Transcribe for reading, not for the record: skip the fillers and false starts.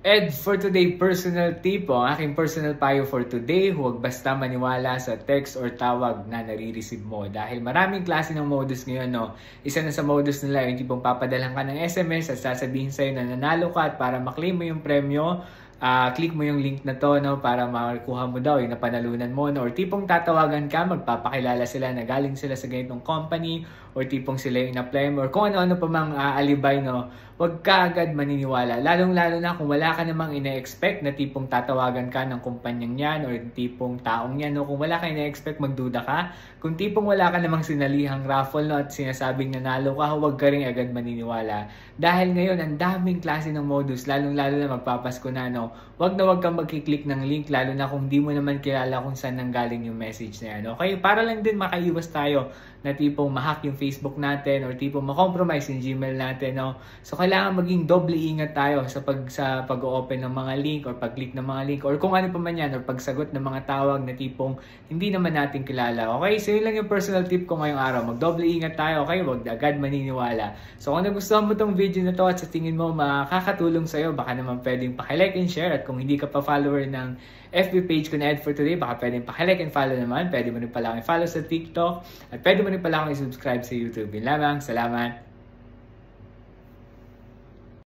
Ed, for today, personal tip o ang aking personal payo for today, huwag basta maniwala sa text or tawag na nare-receive mo. Dahil maraming klase ng modus ngayon, no? Isa na sa modus nila, yung tipong papadalan ka ng SMS at sasabihin sa'yo na nanalo ka at para maklaim mo yung premyo, click mo yung link na to, no, para makuha mo daw yung napanalunan mo, no? Or tipong tatawagan ka, magpapakilala sila na galing sila sa ganitong company, or tipong sila yung in-apply mo, or kung ano-ano pa mang alibay, no? Huwag ka agad maniniwala. Lalong-lalo na kung wala ka namang ina-expect na tipong tatawagan ka ng kumpanyang yan or tipong taong yan, no? Kung wala ka ina-expect, magduda ka. Kung tipong wala ka namang sinalihang raffle, no, at sinasabing nanalo ka, huwag ka rin agad maniniwala. Dahil ngayon, ang daming klase ng modus, lalong-lalo na magpapasko na, no? Huwag kang magkiklik ng link, lalo na kung di mo naman kilala kung saan nanggaling yung message na yan. Okay? Para lang din makaiwas tayo na tipong ma-hack yung Facebook natin or tipong ma-compromise yung Gmail natin, no? So, kailangan maging doble ingat tayo sa pag-open ng mga link or pag-click ng mga link or kung ano pa man yan or pagsagot ng mga tawag na tipong hindi naman natin kilala. Okay? So, yun lang yung personal tip ko ngayong araw. Mag-doble ingat tayo, okay? Huwag agad maniniwala. So, kung nagustuhan mo tong video na to at sa tingin mo makakatulong sa'yo, baka naman pwedeng pakilike and share. At kung hindi ka pa follower ng FB page ko na Ed for Today, baka pwedeng pakilike and follow naman. Pwede mo rin pala akong follow sa TikTok at pwede mo rin pala akong i-subscribe sa YouTube. Yun lamang. Salamat!